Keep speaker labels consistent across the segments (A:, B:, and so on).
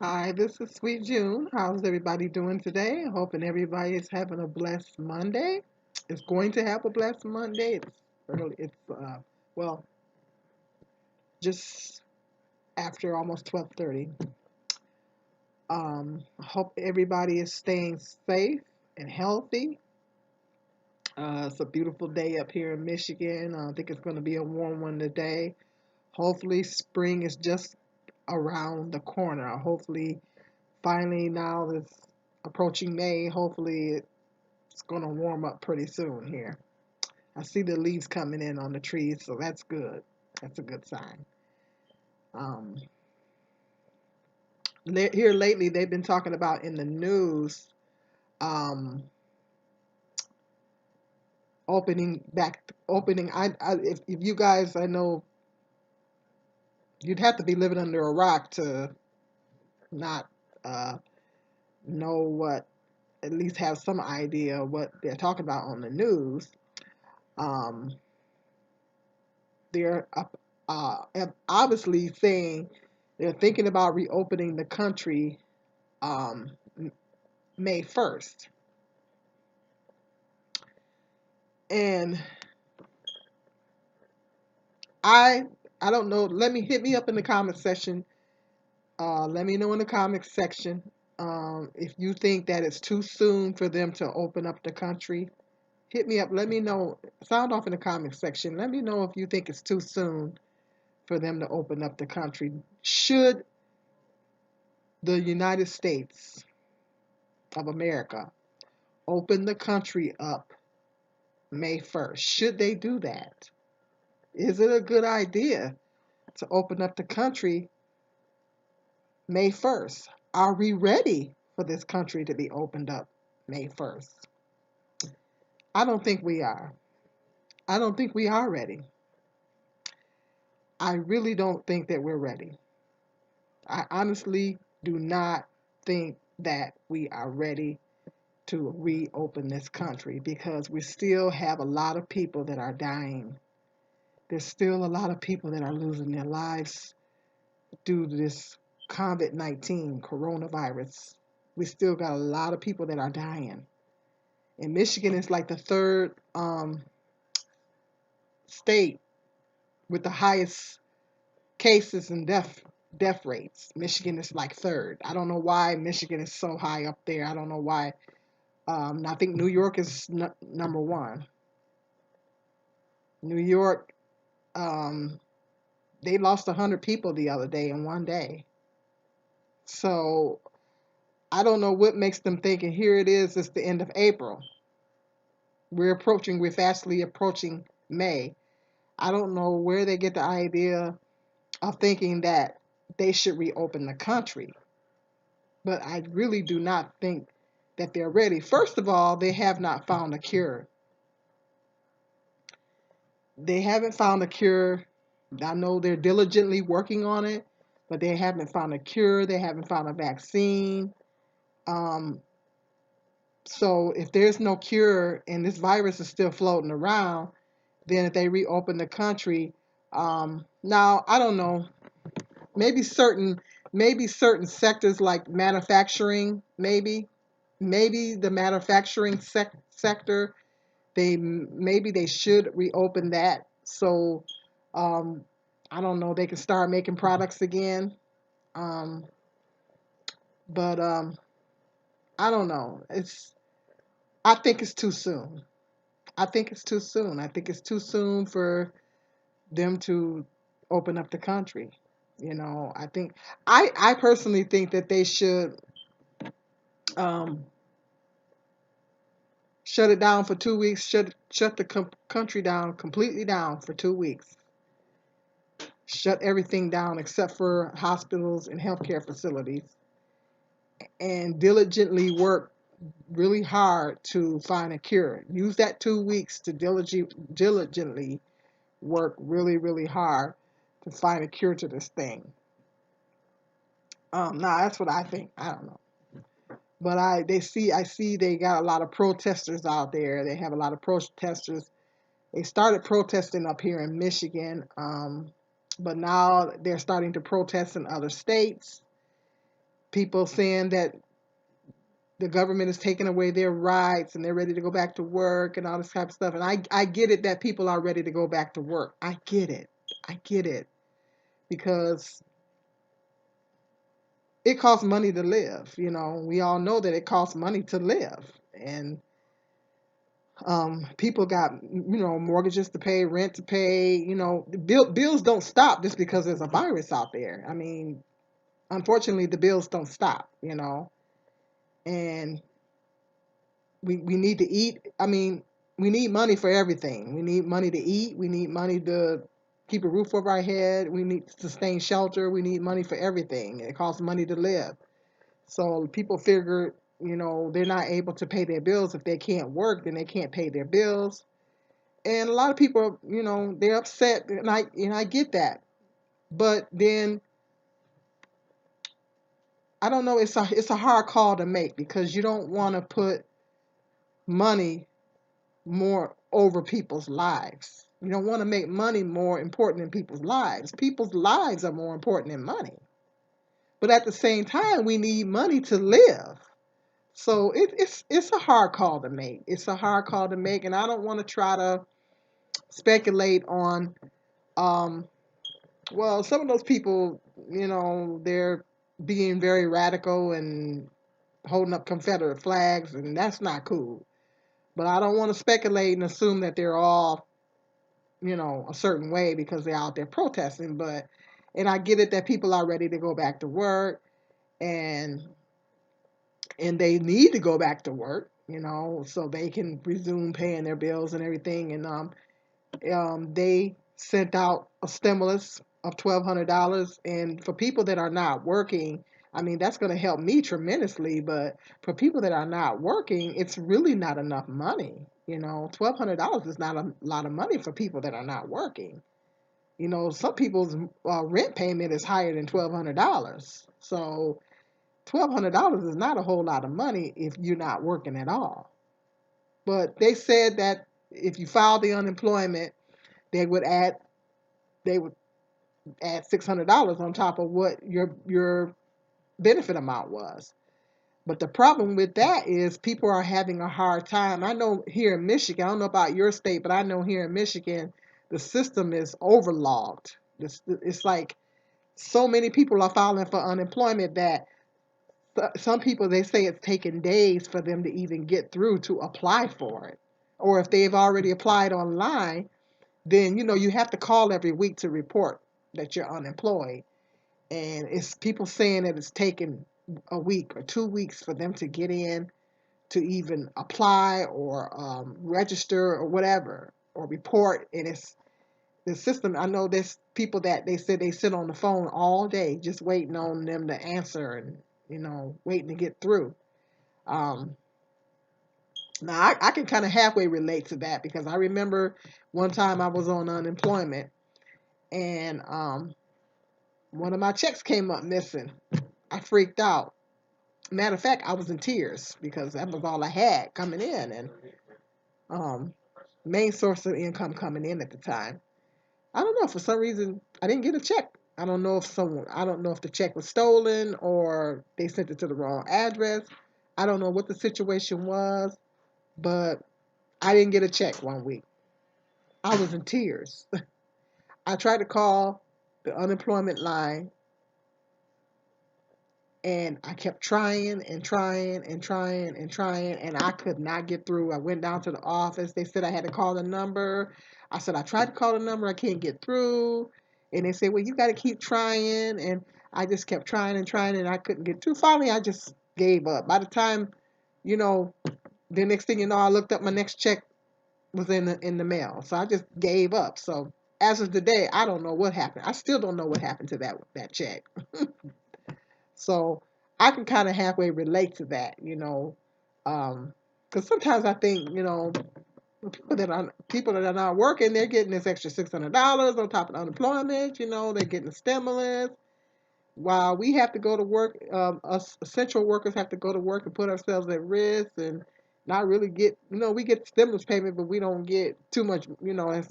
A: Hi, this is Sweet June. How's everybody doing today? Hoping everybody is having a blessed Monday. It's going to have a blessed Monday. It's early. Well, just after almost 12:30. I hope everybody is staying safe and healthy. It's a beautiful day up here in Michigan. I think it's going to be a warm one today. Hopefully, spring is just around the corner. Hopefully, finally now it's approaching May. Hopefully, it's going to warm up pretty soon here. I see the leaves coming in on the trees, so that's good. That's a good sign. Um, Here lately, they've been talking about in the news um, opening. If you guys, I know you'd have to be living under a rock to not uh, know what, at least have some idea what they're talking about on the news. Um, they're obviously saying they're thinking about reopening the country um, May 1st. And I I don't know. Let me hit me up in the comment section. Let me know in the comment section if you think that it's too soon for them to open up the country. Hit me up. Let me know. Sound off in the comment section. Let me know if you think it's too soon for them to open up the country. Should the United States of America open the country up May 1st? Should they do that? Is it a good idea to open up the country May 1st? Are we ready for this country to be opened up May 1st? I don't think we are. I don't think we are ready. I really don't think that we're ready. I honestly do not think that we are ready to reopen this country because we still have a lot of people that are dying. There's still a lot of people that are losing their lives due to this COVID-19 coronavirus. We still got a lot of people that are dying. And Michigan is like the third state with the highest cases and death rates. Michigan is like third. I don't know why Michigan is so high up there. I don't know why. I think New York is number one. New York, um, they lost 100 people the other day in one day. So I don't know what makes them think. And here it is. It's the end of April. We're fastly approaching May. I don't know where they get the idea of thinking that they should reopen the country. But I really do not think that they're ready. First of all, they have not found a cure. They haven't found a cure. I know they're diligently working on it, but they haven't found a cure. They haven't found a vaccine. Um, so if there's no cure and this virus is still floating around, then if they reopen the country, now I don't know. Maybe certain maybe certain sectors like manufacturing, maybe the manufacturing sector, maybe they should reopen that so um, I don't know, they can start making products again. Um, but I don't know. I think it's too soon. I think it's too soon. I think it's too soon for them to open up the country. I think I personally think that they should um, shut it down for 2 weeks. Shut the country down completely down for 2 weeks. Shut everything down except for hospitals and healthcare facilities, and diligently work really hard to find a cure. Use that 2 weeks to diligently work really, really hard to find a cure to this thing. Now that's what I think. I don't know. But I see they got a lot of protesters out there. They have a lot of protesters. They started protesting up here in Michigan, but now they're starting to protest in other states. People saying that the government is taking away their rights and they're ready to go back to work and all this type of stuff. And I get it that people are ready to go back to work. I get it. I get it because it costs money to live. You know, we all know that it costs money to live. And people got, mortgages to pay, rent to pay, bills don't stop just because there's a virus out there. I mean, unfortunately, the bills don't stop, and we need to eat. I mean, we need money for everything. We need money to eat. We need money to keep a roof over our head. We need to sustain shelter. We need money for everything. It costs money to live. So people figure, they're not able to pay their bills. If they can't work, then they can't pay their bills. And a lot of people, they're upset, and I get that. But then I don't know. It's a hard call to make because you don't want to put money more over people's lives. You don't want to make money more important than people's lives. People's lives are more important than money. But at the same time, we need money to live. So it's a hard call to make. It's a hard call to make, and I don't want to try to speculate on. Um, well, some of those people, they're being very radical and holding up Confederate flags, and that's not cool. But I don't want to speculate and assume that they're all a certain way because they're out there protesting. And I get it that people are ready to go back to work and they need to go back to work, so they can resume paying their bills and everything. And they sent out a stimulus of $1,200, and for people that are not working, I mean that's going to help me tremendously. But for people that are not working, it's really not enough money. $1,200 is not a lot of money for people that are not working. Some people's rent payment is higher than $1,200. So $1,200 is not a whole lot of money if you're not working at all. But they said that if you file the unemployment, they would add they would add $600 on top of what your benefit amount was. But the problem with that is people are having a hard time. I know here in Michigan, I don't know about your state, but I know here in Michigan, the system is overlogged. It's like so many people are filing for unemployment that some people, they say it's taken days for them to even get through to apply for it. Or if they've already applied online, then you have to call every week to report that you're unemployed. And it's people saying that it's taken a week or 2 weeks for them to get in to even apply or register or whatever or report. And it's the system. I know there's people that they said they sit on the phone all day just waiting on them to answer and waiting to get through. Um, Now I can kind of halfway relate to that because I remember one time I was on unemployment and one of my checks came up missing. I freaked out. Matter of fact, I was in tears because that was all I had coming in, and um, main source of income coming in at the time. I don't know, for some reason I didn't get a check. I don't know if the check was stolen or they sent it to the wrong address. I don't know what the situation was, but I didn't get a check one week. I was in tears. I tried to call the unemployment line and I kept trying and trying and trying and trying, and I could not get through. I went down to the office. They said I had to call the number. I said, I tried to call the number, I can't get through. And they said, well, you got to keep trying. And I just kept trying and trying, and I couldn't get through. Finally, I just gave up. By the time, you know, the next thing you know, I looked up, my next check was in the mail. So I just gave up. So as of today, I don't know what happened. I still don't know what happened to that check. So I can kind of halfway relate to that, because sometimes I think, people that are not working, they're getting this extra $600 on top of unemployment. They're getting a stimulus. While we have to go to work, us essential workers have to go to work and put ourselves at risk and not really get, we get stimulus payment, but we don't get too much, as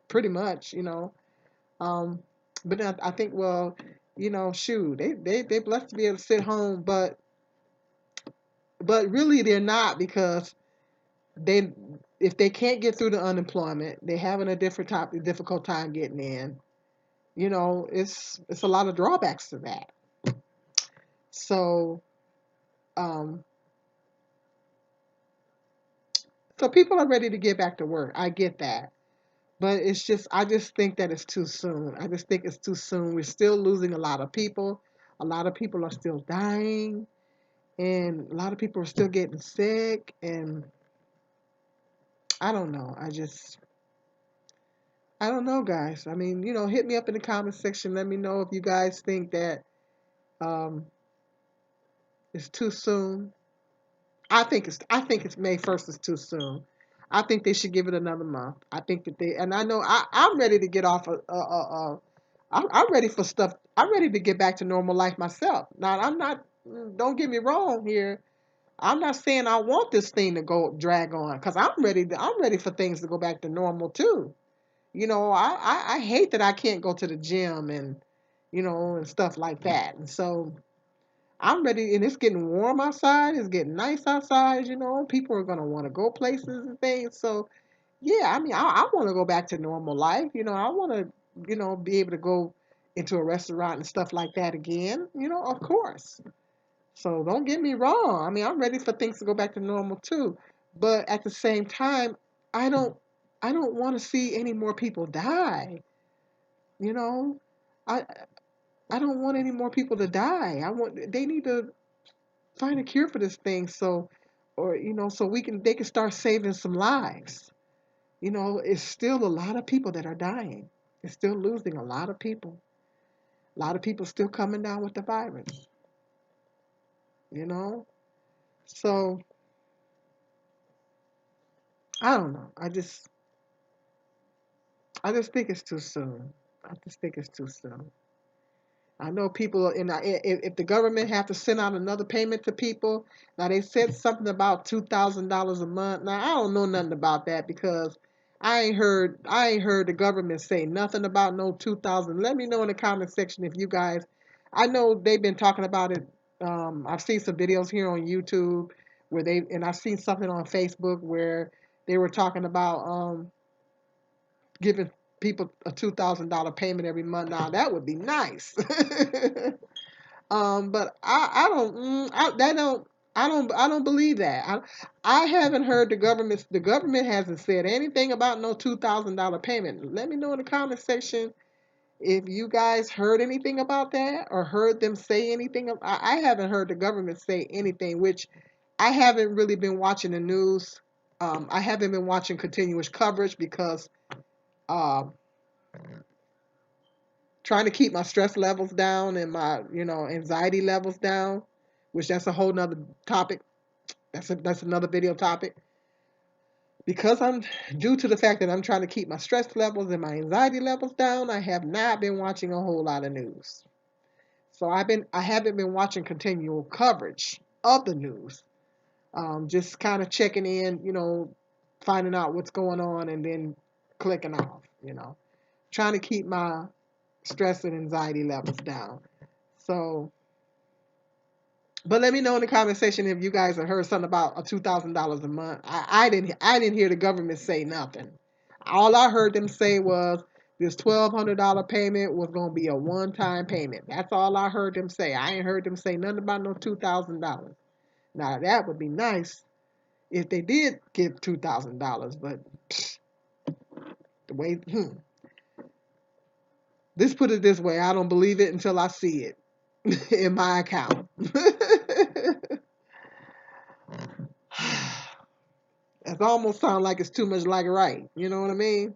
A: pretty much. Um, but I think, well, shoot, they blessed to be able to sit home, but really they're not, because they if they can't get through the unemployment, they're having a difficult time getting in. It's a lot of drawbacks to that. So um, so people are ready to get back to work. I get that. But I just think that it's too soon. I just think it's too soon. We're still losing a lot of people. A lot of people are still dying, and a lot of people are still getting sick. And I don't know. I don't know, guys. I mean, hit me up in the comment section. Let me know if you guys think that um, it's too soon. I think it's May 1st is too soon. I think they should give it another month. I think that and I know I'm ready to get off I'm ready for stuff. I'm ready to get back to normal life myself. Now, I'm not, don't get me wrong here. I'm not saying I want this thing to go drag on, because I'm ready for things to go back to normal too. I hate that I can't go to the gym and stuff like that. And so I'm ready, and it's getting warm outside. It's getting nice outside. People are going to want to go places and things. So, yeah, I mean, I want to go back to normal life. I want to, be able to go into a restaurant and stuff like that again, of course. So don't get me wrong. I mean, I'm ready for things to go back to normal too. But at the same time, I don't I don't want to see any more people die, you know? I I don't want any more people to die. They need to find a cure for this thing, so they can start saving some lives. It's still a lot of people that are dying. It's still losing a lot of people. A lot of people still coming down with the virus, you know? So, I don't know. I just think it's too soon. I just think it's too soon. I know people, if the government have to send out another payment to people, now they said something about $2,000 a month. Now I don't know nothing about that, because I ain't heard the government say nothing about no 2,000. Let me know in the comment section if you guys. I know they've been talking about it. I've seen some videos here on YouTube and I've seen something on Facebook where they were talking about giving people a $2,000 payment every month. Now that would be nice. But I don't believe that. I haven't heard the government hasn't said anything about no $2,000 payment. Let me know in the comment section if you guys heard anything about that, or heard them say anything. I haven't heard the government say anything, which I haven't really been watching the news. I haven't been watching continuous coverage, because um, trying to keep my stress levels down and my anxiety levels down, which that's a whole nother topic. That's another video topic. Because I'm due to the fact that I'm trying to keep my stress levels and my anxiety levels down, I have not been watching a whole lot of news. So I haven't been watching continual coverage of the news. Just kind of checking in, finding out what's going on, and then clicking off. Trying to keep my stress and anxiety levels down. So, but let me know in the comment section if you guys have heard something about a $2,000 a month. I didn't hear the government say nothing. All I heard them say was this $1,200 payment was gonna be a one-time payment. That's all I heard them say. I ain't heard them say nothing about no $2,000. Now that would be nice if they did give $2,000, but the way, let's put it this way: I don't believe it until I see it in my account. It almost sounds like it's too much like right. You know what I mean?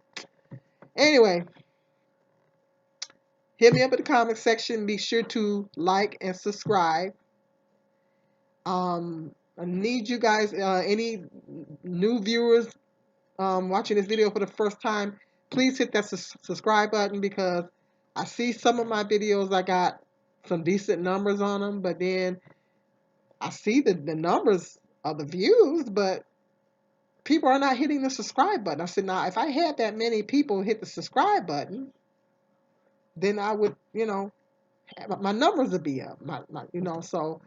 A: Anyway, hit me up in the comment section. Be sure to like and subscribe. I need you guys, any new viewers watching this video for the first time, please hit that subscribe button, because I see some of my videos, I got some decent numbers on them, but then I see the numbers of the views, but people are not hitting the subscribe button. I said, now, if I had that many people hit the subscribe button, then I would, my numbers will be up. So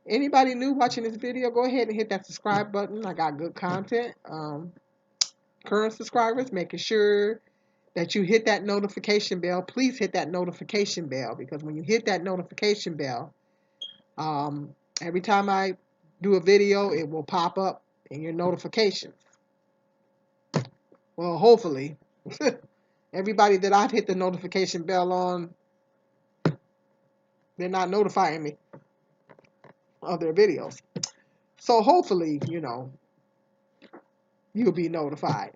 A: anybody new watching this video, go ahead and hit that subscribe button. I got good content. Current subscribers, making sure that you hit that notification bell. Please hit that notification bell, because when you hit that notification bell, um, every time I do a video, it will pop up in your notifications. Well, hopefully, everybody that I've hit the notification bell on, they're not notifying me of their videos. So hopefully, you'll be notified.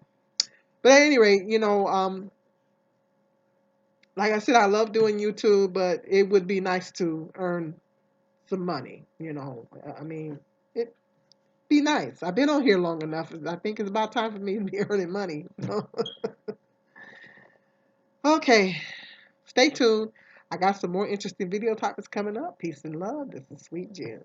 A: But at any rate, like I said, I love doing YouTube, but it would be nice to earn some money. I mean, it'd be nice. I've been on here long enough. I think it's about time for me to be earning money. Okay, stay tuned. I got some more interesting video topics coming up. Peace and love. This is Sweet Jim.